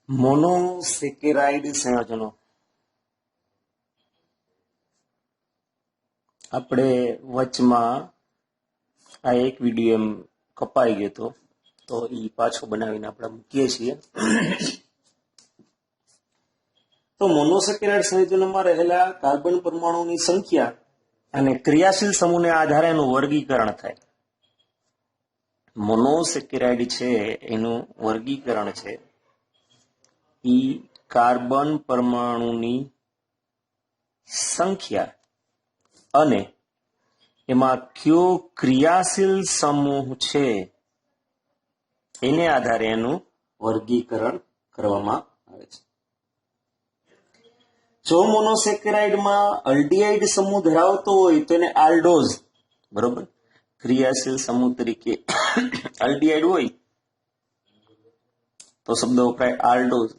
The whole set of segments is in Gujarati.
મોનોસેકેરાઇડ સંયોજનો આપણે વચમાં આ એક વિડીયો એમ કપાઈ ગયો હતો, તો એ પાછો બનાવીને આપણે મૂકીએ છીએ. તો મોનોસેકેરાઇડ સંયોજનોમાં રહેલા કાર્બન પરમાણુની સંખ્યા અને ક્રિયાશીલ સમૂહને આધારે એનું વર્ગીકરણ થાય. મોનોસેકેરાઇડ છે એનું વર્ગીકરણ છે ઈ કાર્બન પરમાણુની સંખ્યા અને એમાં કયો ક્રિયાશીલ સમૂહ છે એને આધારે એનું વર્ગીકરણ કરવામાં આવે છે. જો મોનોસેકેરાઇડમાં અલ્ડીહાઇડ સમૂહ ધરાવતો હોય તો એને આલ્ડોઝ, બરોબર, ક્રિયાશીલ સમૂહ તરીકે અલ્ડીહાઇડ હોય તો શબ્દ વપરાય આલ્ડોઝ.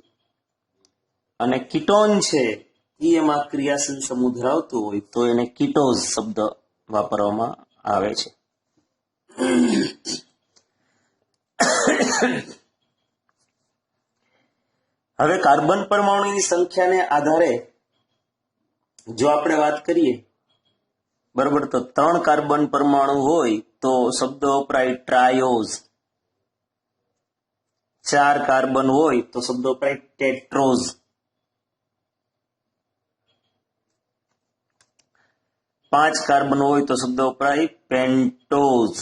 અને કીટોન છે એ એમાં ક્રિયાશીલ સમૂહ ધરાવતો હોય તો એને કીટોઝ શબ્દ વાપરવામાં આવે છે. હવે કાર્બન પરમાણુની સંખ્યાને આધારે જો આપણે વાત કરીએ, બરોબર, તો 3 કાર્બન પરમાણુ હોય તો શબ્દ વપરાય ટ્રાયોઝ. 4 કાર્બન હોય તો શબ્દ વપરાય ટેટ્રોઝ. 5 કાર્બન હોય તો શબ્દ વપરાય પેન્ટોઝ.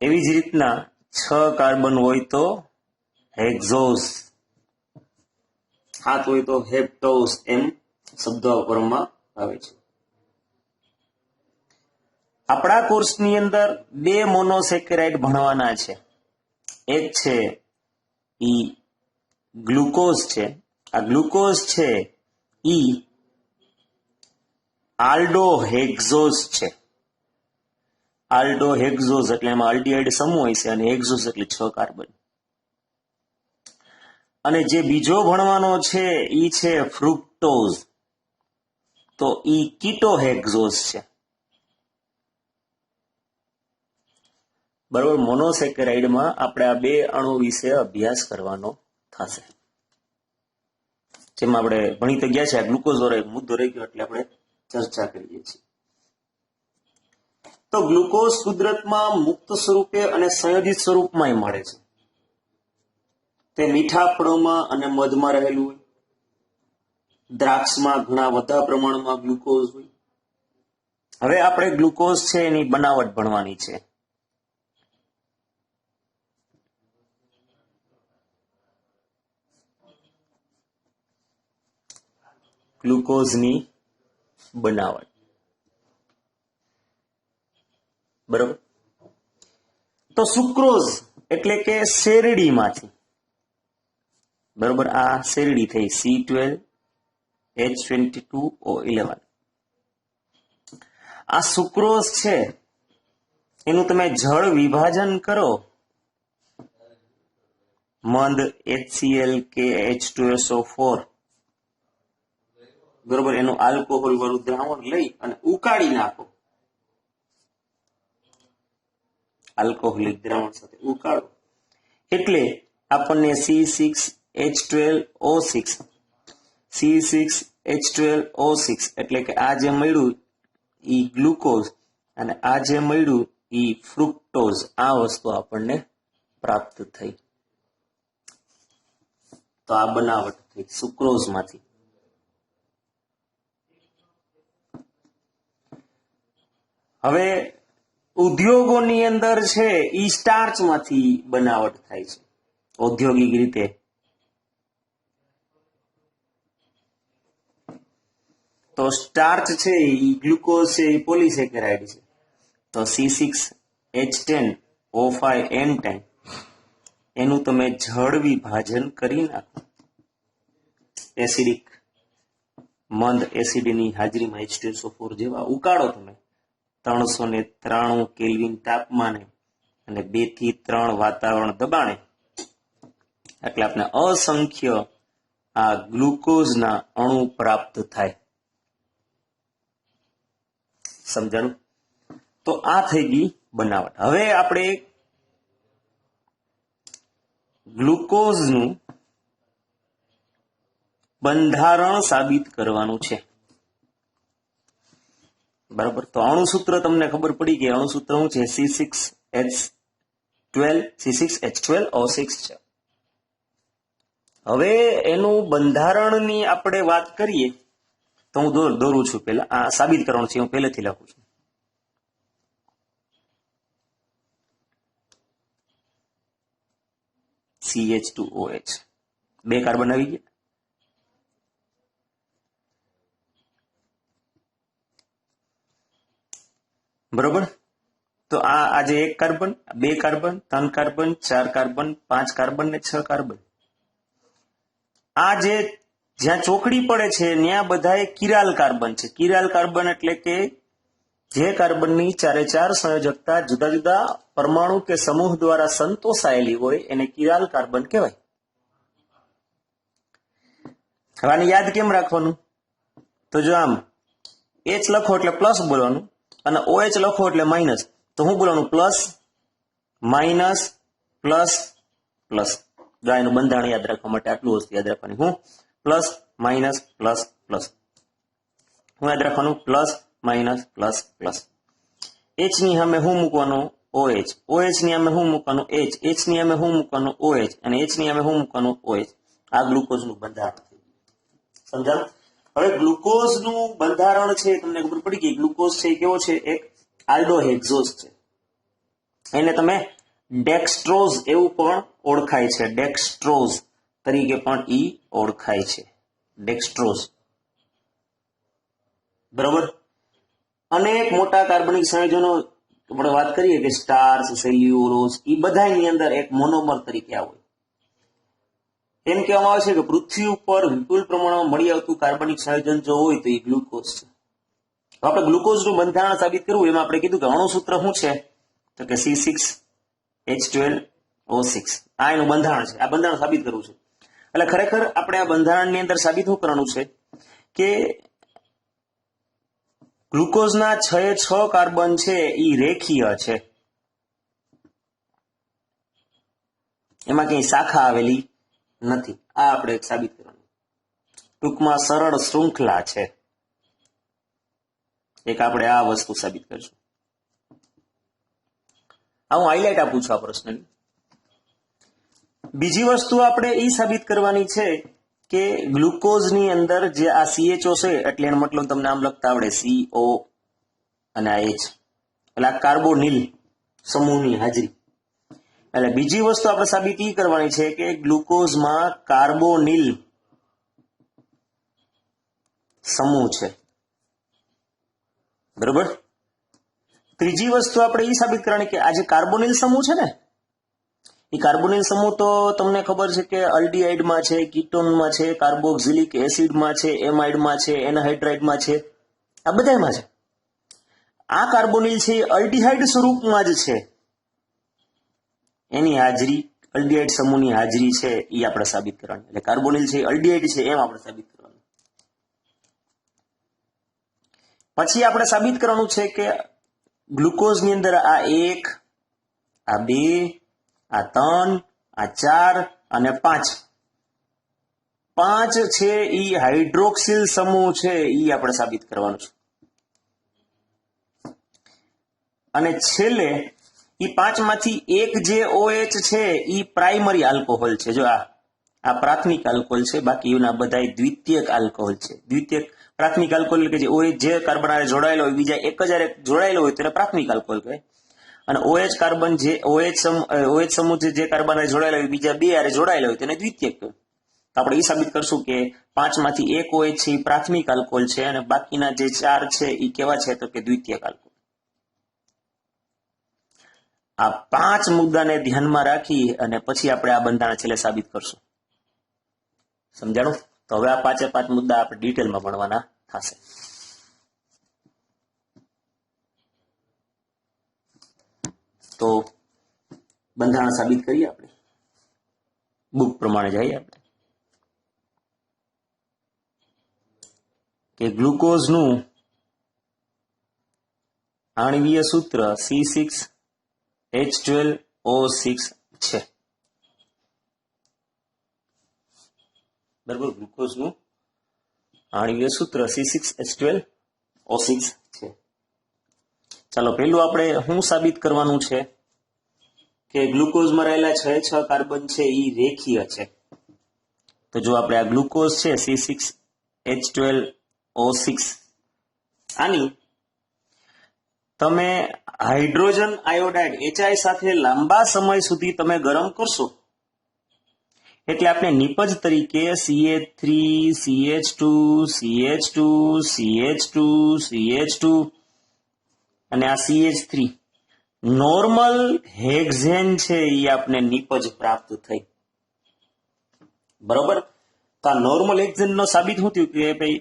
એવી જ રીતના 6 કાર્બન હોય તો હેક્ઝોઝ, 7 હોય તો હેપ્ટોઝ, એમ શબ્દ વાપરવામાં આવે છે. આપણા કોર્સની અંદર 2 મોનોસેકેરાઇડ ભણવાના છે. એક છે ઈ ગ્લુકોઝ છે. આ ગ્લુકોઝ છે ઈ આલ્ડોહેક્ઝોઝ છે. આલ્ડોહેક્ઝોઝ એટલે એમાં અલ્ડીહાઇડ સમૂહ હોય છે અને હેક્ઝોઝ એટલે 6 કાર્બન. અને જે બીજો ભણવાનો છે ઈ છે ફ્રુક્ટોઝ, તો ઈ કીટોહેક્ઝોઝ છે. બરોબર, મોનોસેકેરાઇડમાં આપણે આ 2 અણુ વિશે અભ્યાસ કરવાનો થશે. જેમાં આપણે ભણી તો ગયા છે, આ ગ્લુકોઝ વાળો એક મુદ્દો રહી ગયો એટલે આપણે ચર્ચા કરીએ છીએ. તો ગ્લુકોઝ કુદરતમાં મુક્ત સ્વરૂપે અને સંયોજિત સ્વરૂપમાં મળે છે. તે મીઠા ફળોમાં અને મધમાં રહેલું હોય. દ્રાક્ષમાં ઘણા વધારે પ્રમાણમાં ગ્લુકોઝ હોય. હવે આપણે ગ્લુકોઝ છે એની બનાવટ ભણવાની છે. ગ્લુકોઝની બનાવટ, બરોબર. તો સુક્રોઝ એટલે કે શેરડીમાંથી, બરોબર, આ શેરડી થઈ C12H22O11. આ સુક્રોઝ છે એનું તમે જળ વિભાજન કરો, મંદ HCl કે H2SO4, બરોબર, એનું આલ્કોહોલ વાળું દ્રાવણ લઈ અને ઉકાળી નાખો. આલ્કોહોલિક દ્રાવણ સાથે ઉકાળો એટલે આપણને C6H12O6 એટલે કે આ જે મળ્યું ઈ ગ્લુકોઝ અને આ જે મળ્યું ઈ ફ્રુક્ટોઝ, આ વસ્તુ આપણને પ્રાપ્ત થઈ. તો આ બનાવટ થઈ સુક્રોઝ માંથી. હવે ઉદ્યોગોની અંદર છે ઈ સ્ટાર્ચ માંથી બનાવટ થાય છે ઔદ્યોગિક રીતે. તો સ્ટાર્ચ છે ઈ ગ્લુકોઝ છે એ પોલીસેકેરાઇડ છે. તો C6H10O5N10 એનું તમે જળ વિભાજન કરી નાખો. એસિડિક મંદ એસિડની હાજરીમાં H2SO4 જેવા ઉકાળો તમે 393 કેલ્વિન તાપમાને અને 2 થી 3 વાતાવરણ દબાણે, એટલે આપણે અસંખ્ય આ ગ્લુકોઝના અણુ પ્રાપ્ત થાય. સમજાણું? તો આ થઈ ગઈ બનાવટ. હવે આપણે ગ્લુકોઝનું બંધારણ સાબિત કરવાનું છે. બરાબર, તો અણુસૂત્ર તમને ખબર પડી કે અણુસૂત્ર શું છે? C6H12O6 છે. હવે એનું બંધારણની આપણે વાત કરીએ તો હું દોરું છું. પેલા આ સાબિત કરવાનું છે, હું પહેલેથી લખું છું. CH2OH, 2 કાર્બન આવી ગયા. બરોબર, તો આ જે 1 carbon, 2 carbon, 3 carbon, 4 carbon, 5 carbon ને 6 કાર્બન, આ જે જ્યાં ચોકડી પડે છે ત્યાં બધાએ કિરાલ કાર્બન છે. કિરાલ કાર્બન એટલે કે જે કાર્બનની ચારે ચાર સંયોજકતા જુદા જુદા પરમાણુ કે સમૂહ દ્વારા સંતોષાયેલી હોય એને કિરાલ કાર્બન કહેવાય. હવે આને યાદ કેમ રાખવાનું? તો જો આમ H લખો એટલે પ્લસ બોલવાનું અને OH લખો એટલે માઇનસ. તો શું બોલવાનું? Plus minus plus plus. જો એનું બંધારણ યાદ રાખવા માટે આટલું વસ્તુ યાદ રાખવાની. હું પ્લસ માઇનસ પ્લસ પ્લસ. હું યાદ રાખવાનું plus minus plus plus. H ની સામે શું મૂકવાનું? OH. OH ની સામે શું મૂકવાનું? H. H ની સામે શું મૂકવાનું? OH. અને H ની સામે શું મૂકવાનું? OH. આ ગ્લુકોઝનું બંધારણ. સમજાયું? હવે ગ્લુકોઝનું બંધારણ છે તમને ખબર પડી ગઈ. ગ્લુકોઝ છે કેવો છે? એક આલ્ડોહેક્ઝોઝ છે. એને તમે ડેક્સ્ટ્રોઝ એવું પણ ઓળખાય છે. ડેક્સ્ટ્રોઝ તરીકે પણ ઈ ઓળખાય છે. ડેક્સ્ટ્રોઝ. બરોબર. અનેક મોટા કાર્બનિક સંયોજનો આપણે વાત કરીએ કે સ્ટાર્ચ, સેલ્યુલોઝ, એ બધાની અંદર એક મોનોમર તરીકે આવે. એમ કહેવામાં આવે છે કે પૃથ્વી ઉપર વિપુલ પ્રમાણમાં મળી આવતું કાર્બનિક સંયોજન જો હોય તો એ ગ્લુકોઝ છે. આપણે ગ્લુકોઝનું બંધારણ સાબિત કરવું એમાં આપણે કીધું કે અણુસૂત્ર શું છે? તો કે C6H12O6. આ એનું બંધારણ છે. આ બંધારણ સાબિત કરવું છે. એટલે ખરેખર આપણે આ બંધારણની અંદર સાબિત શું કરવાનું છે કે ગ્લુકોઝના 6 કાર્બન છે એ રેખીય છે. એમાં કઈ શાખા આવેલી નથી. આ આપણે સાબિત કરવાનું. ટૂંકમાં સરળ શૃંખલા છે. એક આપણે આ વસ્તુ સાબિત કરીશું. આ હું હાઇલાઇટ આપું છું આ પ્રશ્નની. બીજી વસ્તુ આપણે એ સાબિત કરવાની છે કે ગ્લુકોઝની અંદર જે આ CHO છે એટલે એનો મતલબ તમને આમ લખતા આવડે CO અને આ H એટલે આ કાર્બોનિલ સમૂહની હાજરી. એટલે બીજી વસ્તુ આપણે સાબિત એ કરવાની છે કે ગ્લુકોઝમાં કાર્બોનિલ સમૂહ છે. બરોબર. ત્રીજી વસ્તુ આપણે એ સાબિત કરવાની કે આ જે કાર્બોનિલ સમૂહ છે ને એ કાર્બોનિલ સમૂહ તો તમને ખબર છે કે અલ્ડીહાઇડમાં છે, કીટોનમાં છે, કાર્બોક્સિલિક એસિડમાં છે, એમાઇડમાં છે, એનહાઇડ્રાઇડમાં છે, આ બધામાં છે. આ કાર્બોનિલ છે એ અલ્ડીહાઇડ સ્વરૂપમાં જ છે. એની હાજરી, અલ્ડીહાઇડ સમૂહની હાજરી છે એ આપણે સાબિત કરવાની. એટલે કાર્બોનિલ છે અલ્ડીહાઇડ છે એમ આપણે સાબિત કરવાનું. પછી આપણે સાબિત કરવાનું છે કે ગ્લુકોઝની અંદર આ 1, આ 2, આ 3, આ 4 અને 5 છે ઈ હાઇડ્રોક્સિલ સમૂહ છે ઈ આપણે સાબિત કરવાનું છે. અને છેલ્લે ઈ 5 માંથી એક જે OH છે ઈ પ્રાઇમરી આલ્કોહોલ છે. જો આ પ્રાથમિક આલ્કોહોલ છે, બાકી એના બધા દ્વિતીયક આલ્કોહોલ છે. દ્વિતીયક પ્રાથમિક આલ્કોહોલ કે જે OH જે કાર્બન હારે જોડાયેલો હોય બીજા એક જ હારે જોડાયેલો હોય તેને પ્રાથમિક આલ્કોહોલ કહેવાય. અને OH કાર્બન જે OH સમૂહ જે કાર્બન હારે જોડાયેલો હોય બીજા 2 હારે જોડાયેલો હોય તેને દ્વિતીયક કહેવાય. તો આપણે એ સાબિત કરશું કે 5 માંથી એક OH છે એ પ્રાથમિક આલ્કોહોલ છે અને બાકીના જે 4 છે એ કેવા છે તો કે દ્વિતીયક આલ્કોહોલ. આ 5 મુદ્દાને ધ્યાનમાં રાખી અને પછી આપણે આ બંધારણ છેલ્લે સાબિત કરશું. સમજાણું? તો હવે આ 5 મુદ્દા આપણે ડિટેલમાં ભણવાના થશે. તો બંધારણ સાબિત કરીએ આપણે. બુક પ્રમાણે જઈએ આપણે કે ગ્લુકોઝનું આણ્વીય સૂત્ર C6H12O6 છે. બરાબર. ગ્લુકોઝનું આણ્વીય સૂત્ર C6H12O6 છે. ચાલો પહેલું આપણે શું સાબિત કરવાનું છે કે ગ્લુકોઝમાં રહેલા 6 કાર્બન છે એ રેખીય છે. તો જો આપણે આ ગ્લુકોઝ છે C6H12O6 આની તમે હાઇડ્રોજન આયોડાઇડ HI સાથે લાંબા સમય સુધી તમે ગરમ કરશો એટલે આપણે નિપજ તરીકે CH3 CH2 CH2 CH2 CH2 અને આ CH3 નોર્મલ હેક્ઝેન છે એ આપણે નિપજ પ્રાપ્ત થઈ. બરોબર. તો આ નોર્મલ હેક્ઝેન નો સાબિત શું થયું કે ભાઈ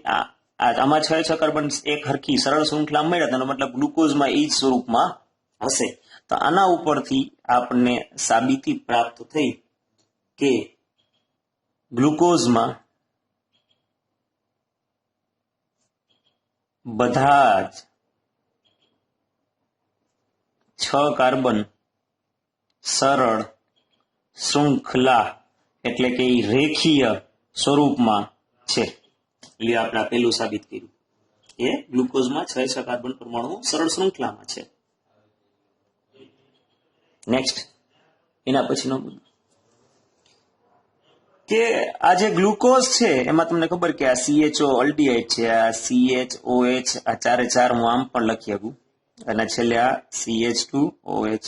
આમાં 6 કાર્બન એક હરખી સરળ શૃંખલા મળ્યા, તેનો મતલબ ગ્લુકોઝમાં એ જ સ્વરૂપમાં હશે. તો આના ઉપરથી આપણને સાબિતી પ્રાપ્ત થઈ કે ગ્લુકોઝમાં બધા જ 6 કાર્બન સરળ શૃંખલા એટલે કે રેખીય સ્વરૂપમાં છે. એટલે આપણે પહેલું સાબિત કર્યું કે ગ્લુકોઝમાં 6 કાર્બન પરમાણુ સરળ શૃંખલામાં છે. નેક્સ્ટ એના પછીનો મુદ્દો કે આ જે ગ્લુકોઝ છે એમાં તમને ખબર કે આ CHO અલ્ડીહાઇડ છે, આ CHOH, આ 4 હું આમ પણ લખી શકું અને છેલ્લે આ CH2OH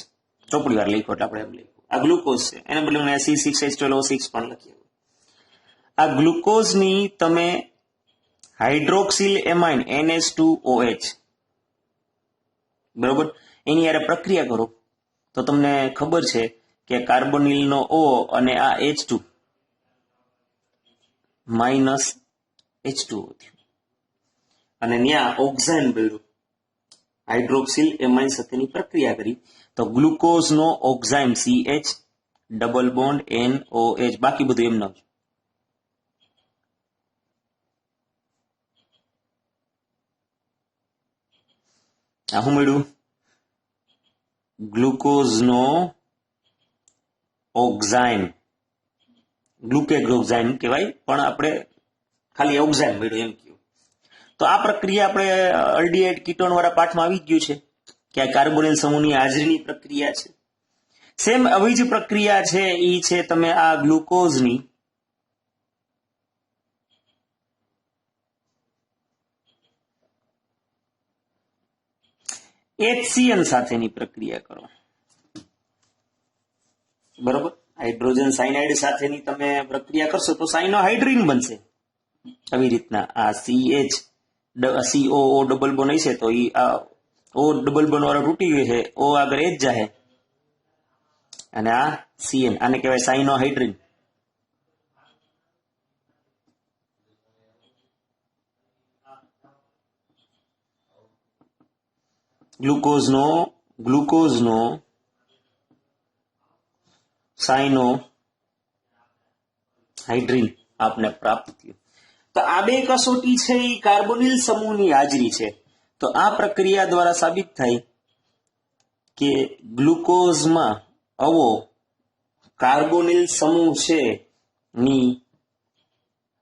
ચોપડી વાર લખ્યો એટલે આપણે એમ લખ્યું. આ ગ્લુકોઝ છે, એને બદલે મને C6H12O6 પણ લખી શકું. આ ગ્લુકોઝની તમે હાઇડ્રોક્સિલ એમાઇન NH2OH બરોબર એની યારે પ્રક્રિયા કરો તો તમને ખબર છે કે કાર્બોનિલનો O અને આ H2 માઇનસ H2O થયું અને ત્યાં ઓક્સાઇન બન્યું. હાઇડ્રોક્સિલ એમાઇન સાથેની પ્રક્રિયા કરી તો ગ્લુકોઝનો ઓક્સાઇન CH ડબલ બોન્ડ NOH બાકી બધું એમ ન. આ શું મળ્યું? ગ્લુકોઝનો ઓક્સાઇન, ગ્લુકેગોક્સાઇન કહેવાય પણ આપણે ખાલી ઓક્સાઇન મળ્યું એમ કહ્યું. તો આ પ્રક્રિયા આપણે અલ્ડીહાઇડ કીટોન વાળા પાઠમાં આવી ગયું છે કે આ કાર્બોનિલ સમૂહની હાજરીની પ્રક્રિયા છે. સેમ આવી જ પ્રક્રિયા છે એ છે તમે આ ગ્લુકોઝની HCN સાથેની પ્રક્રિયા કરો. બરોબર. હાઇડ્રોજન સાયનાઇડ સાથેની તમે પ્રક્રિયા કરશો તો સાયનોહાઇડ્રીન બનશે. આવી રીતના આ COO ડબલ બોન્ડ હશે તો એ આ O ડબલ બોન્ડ વાળો તૂટી ગયો છે, O આગળ H જાય અને આ CN આને કહેવાય સાયનોહાઇડ્રીન. ગ્લુકોઝનો સાયનોહાઇડ્રીન આપને પ્રાપ્ત થયું. તો આ બે કસોટી છે એ કાર્બોનિલ સમૂહની હાજરી છે. તો આ પ્રક્રિયા દ્વારા સાબિત થાય કે ગ્લુકોઝમાં આવો કાર્બોનિલ સમૂહ છે ની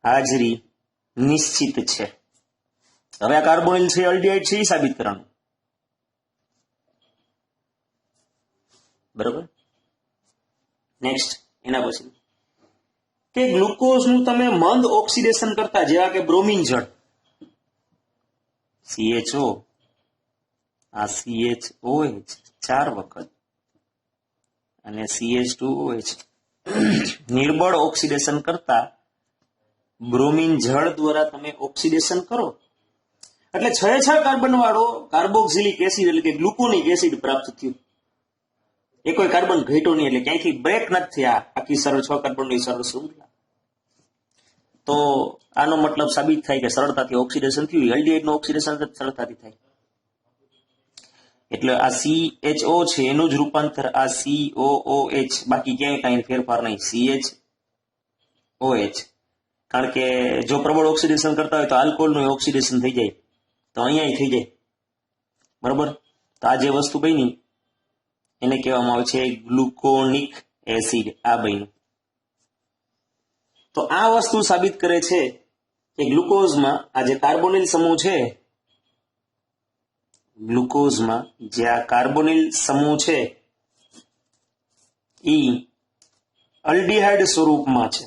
હાજરી નિશ્ચિત છે. હવે આ કાર્બોનિલ છે અલ્ડીહાઇડ છે એ સાબિત કરવાનું. બરોબર. નેક્સ્ટ એના પછી કે ગ્લુકોઝનું તમે મંદ ઓક્સિડેશન કરતા જેવા કે બ્રોમિન જળ CHO આ CHOH 4 વખત અને CH2OH નિર્બળ ઓક્સિડેશન કરતા બ્રોમિન જળ દ્વારા તમે ઓક્સિડેશન કરો એટલે 6 કાર્બન વાળો કાર્બોક્સિલિક એસિડ એટલે કે ગ્લુકોનિક એસિડ પ્રાપ્ત થયું. એ કોઈ કાર્બન ઘટ્યો નહીં એટલે ક્યાંયથી બ્રેક નથી થયા આખી સરળ 6 કાર્બનની સરળ શૃંખલા. તો આનો મતલબ સાબિત થાય કે સરળતાથી ઓક્સિડેશન થયું. એલ્ડીહાઇડ નું ઓક્સિડેશન સરળતાથી થાય એટલે આ CHO છે એનું જ રૂપાંતર આ COOH બાકી ક્યાંય કાંઈ ફેરફાર નહીં CHOH. કારણ કે જો પ્રબળ ઓક્સિડેશન કરતા હોય તો આલ્કોહોલનું ઓક્સિડેશન થઈ જાય તો અહીંયા થઈ જાય. બરોબર. તો આ જે વસ્તુ બની એને કહેવામાં આવે છે ગ્લુકોનિક એસિડ. આ બન્યું. તો આ વસ્તુ સાબિત કરે છે કે ગ્લુકોઝમાં આ જે કાર્બોનિલ સમૂહ છે, ગ્લુકોઝમાં જે આ કાર્બોનિલ સમૂહ છે એ અલ્ડીહાઇડ સ્વરૂપમાં છે.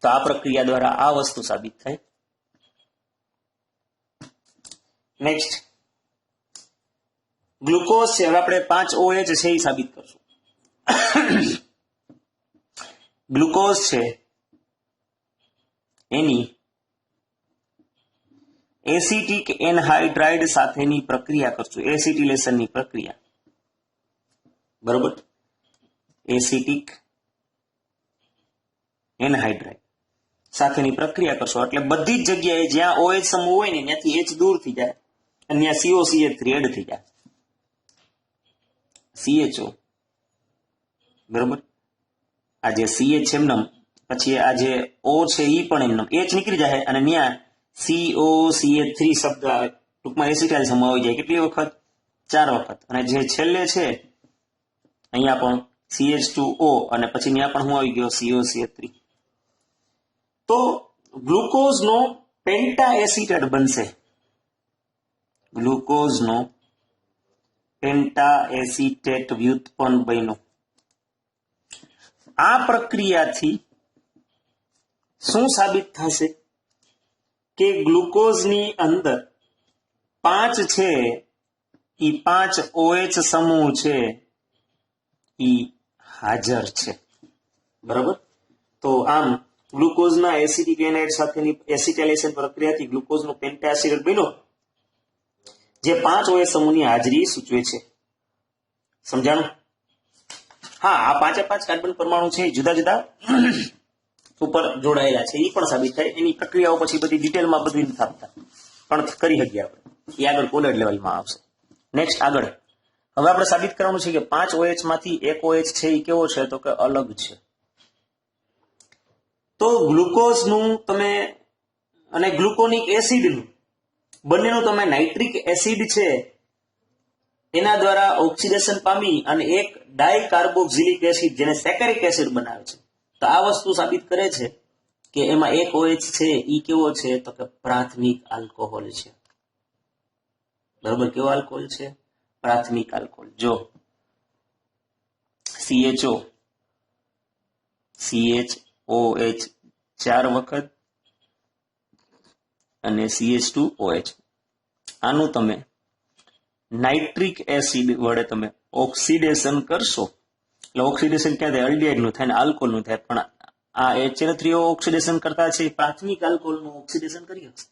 તો આ પ્રક્રિયા દ્વારા આ વસ્તુ સાબિત થાય. નેક્સ્ટ ગ્લુકોઝ છે, હવે આપણે 5 OH છે એ સાબિત કરશું. ગ્લુકોઝ છે એની એસિટિક એનહાઇડ્રાઇડ સાથેની પ્રક્રિયા કરશું, એસિટિલેશનની પ્રક્રિયા. બરોબર, એસિટિક એનહાઇડ્રાઇડ સાથેની પ્રક્રિયા કરશો એટલે બધી જ જગ્યાએ જ્યાં OH સમૂહ હોય ને ત્યાંથી H દૂર થઈ જાય અને ત્યાં COCH3 એડ થઈ જાય, CHO. બરોબર, આ જે CH છે એમનેમ, પછી આ જે O છે એ પણ એમનેમ H નીકળી જાય અને ત્યાં COCH3 શબ્દ આવે, ટૂંકમાં એસિટાઇલ સમૂહ આવી જાય. કેટલી વખત? 4 વખત. અને જે છેલ્લે છે અહીંયા પણ CH2O અને પછી ત્યાં પણ શું આવી ગયો? COCH3. તો ગ્લુકોઝનો પેન્ટા એસિટેટ બનશે, ગ્લુકોઝનો પેન્ટા એસિટેટ વ્યુત્પન્ન બન્યો. આ પ્રક્રિયાથી શું સાબિત થશે કે ગ્લુકોઝની અંદર 5 છે એ 5 OH સમૂહ છે એ હાજર છે. બરાબર, તો આમ ગ્લુકોઝના એસિડિક એનાઇડ સાથેની એસિટાઇલેશન પ્રક્રિયાથી ગ્લુકોઝનો પેન્ટા એસિટેટ બન્યો જે 5 OH સમૂહની હાજરી સૂચવે છે. સમજાણું? હા, આ 5 કાર્બન પરમાણુ છે જુદા જુદા ઉપર જોડાયેલા છે એ પણ સાબિત થાય. એની પ્રક્રિયાઓ પછી બધી ડિટેલમાં બધું નથી આપતા, પણ કરી શકીએ આપણે, એ આગળ કોલેજ લેવલમાં આવશે. નેક્સ્ટ આગળ હવે આપણે સાબિત કરવાનું છે કે 5 OH માંથી એક OH છે એ કેવો છે? તો કે અલગ છે. તો ગ્લુકોઝનું તમે અને ગ્લુકોનિક એસિડનું બંનેનું તમે નાઇટ્રિક એસિડ છે એના દ્વારા ઓક્સિડેશન પામી અને એક ડાયકાર્બોક્સિલિક એસિડ જેને સેકેરિક એસિડ બનાવે છે. તો આ વસ્તુ સાબિત કરે છે કે એમાં એક OH છે એ કેવો છે? તો કે પ્રાથમિક આલ્કોહોલ છે. બરોબર, કેવો આલ્કોહોલ છે? પ્રાથમિક આલ્કોહોલ. જો CHO CHOH 4 વખત અને CH2OH, આનું તમે નાઇટ્રિક એસિડ વડે તમે ઓક્સિડેશન કરશો એટલે ઓક્સિડેશન ક્યાં થાય? અલ્ડીહાઇડનું થાય ને આલ્કોહોલનું થાય. પણ આ HNO3 ઓક્સિડેશન કરતા છે પ્રાથમિક આલ્કોહોલનું ઓક્સિડેશન કરી શકશે.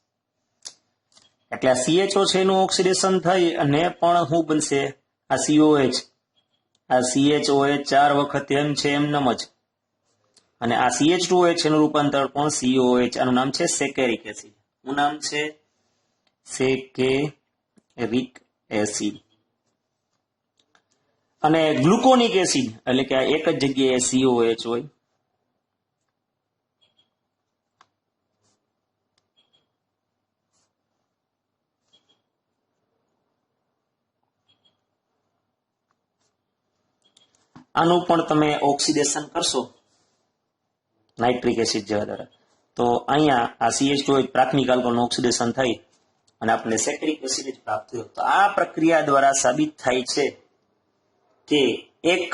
એટલે આ CHO છે એનું ઓક્સિડેશન થઈ અને પણ શું બનશે? આ COH, આ CHOH 4 વખત એમ છે એમનેમ જ, અને આ CH2OH એનું રૂપાંતર પણ COH. આનું નામ છે સેકેરિક એસિડ. શું નામ છે? સેકેરિક એસિડ. અને ગ્લુકોનિક એસિડ એટલે કે આ એક જ જગ્યાએ COH હોય. આનું પણ તમે ઓક્સિડેશન કરશો નાઇટ્રિક એસિડ જેવા દ્વારા, તો અહીંયા આ CH2OH પ્રાથમિક આલ્કોહોલનું ઓક્સિડેશન થઈ અને આપણને સેકેરિક એસિડ જ પ્રાપ્ત થયો. તો આ પ્રક્રિયા દ્વારા સાબિત થાય છે કે એક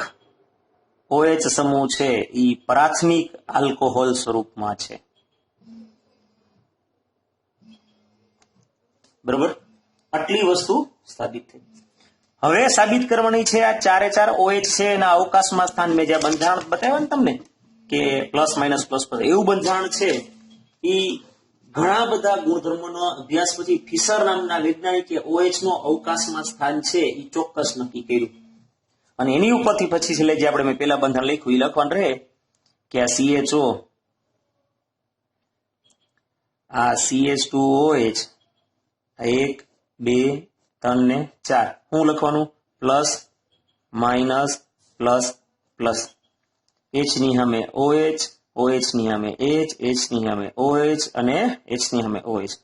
OH સમૂહ છે એ પ્રાથમિક આલ્કોહોલ સ્વરૂપમાં છે. બરોબર, આટલી વસ્તુ સાબિત થઈ. હવે સાબિત કરવાની છે આ 4 OH છે એના અવકાશમાં સ્થાન. મેં જ્યાં બંધારણ બતાવ્યું ને તમને કે પ્લસ માઇનસ પ્લસ પ્લસ, એવું બંધારણ છે એ ઘણા બધા ગુણધર્મોનો અભ્યાસ પછી ફિશર નામના વૈજ્ઞાનિકે OH નો અવકાશમાં સ્થાન છે એ ચોક્કસ નક્કી કર્યું. અને એની ઉપરથી પછી છેલ્લે જે આપણે મેં પેલા બંધારણ લખ્યું એ લખવાનું રહે કે આ CHO, આ CH2OH 1 2 3 ને 4, શું લખવાનું? Plus minus plus plus. H ની સામે OH, OH ની સામે H, H ની સામે OH અને H ની સામે OH.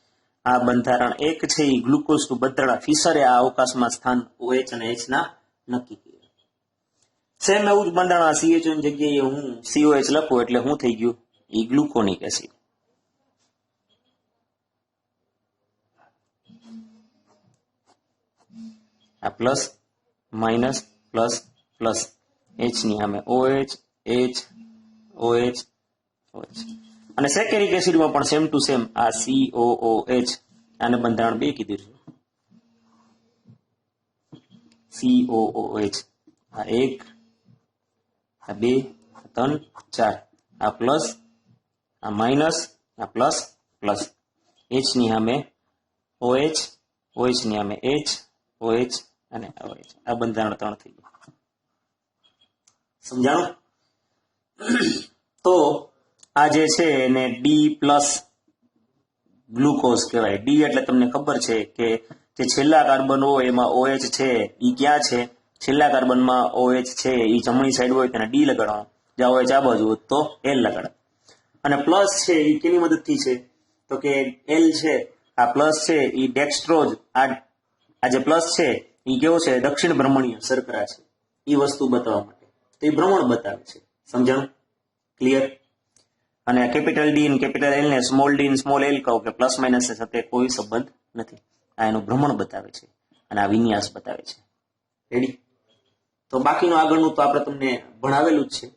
આ બંધારણ એક છે એ ગ્લુકોઝનું બંધારણ ફિશરે આ અવકાશમાં સ્થાન OH અને H ના નક્કી કર્યા. સેમ એવું જ બંધારણ આ CHO ની જગ્યાએ હું COH લખું એટલે શું થઈ ગયું, એ ગ્લુકોનિક એસિડ. આ plus minus plus plus H ની સામે OH H OH OH. અને સેકેરિક એસિડમાં પણ સેમ ટુ સેમ આ COOH, આને બંધારણ 2 કીધું છે. COOH આ 1 આ 2 આ 3 4, આ પ્લસ આ માઇનસ આ પ્લસ પ્લસ H ની સામે OH OH ની સામે H OH અને OH. આ બંધારણ 3 થઈ ગયું. સમજાણું? તો આ જે છે એને ડી પ્લસ ગ્લુકોઝ કહેવાય. ડી એટલે તમને ખબર છે કે જે છેલ્લા કાર્બન હોય એમાં OH છે એ ક્યાં છે, છેલ્લા કાર્બનમાં OH છે એ જમણી સાઈડ હોય તેને ડી લગાડવાનું, જ્યાં OH આ બાજુ હોય તો L લગાડે. અને પ્લસ છે એ કેની મદદથી છે, તો કે L છે આ પ્લસ છે એ ડેક્સ્ટ્રોઝ, આ જે પ્લસ છે એ કેવો છે, દક્ષિણ ભ્રમણીય શર્કરા છે, એ વસ્તુ બતાવવા માટે. તો એ ભ્રમણ બતાવે છે. સમજાણું? ક્લિયર? અને કેપિટલ ડી અને કેપિટલ એલ ને સ્મોલ ડી અને સ્મોલ એલ કહો કે પ્લસ માઇનસ સાથે કોઈ સંબંધ નથી. આ એનું ભ્રમણ બતાવે છે અને આ વિન્યાસ બતાવે છે. રેડી? તો બાકીનું આગળનું તો આપણે તમને ભણાવેલું જ છે.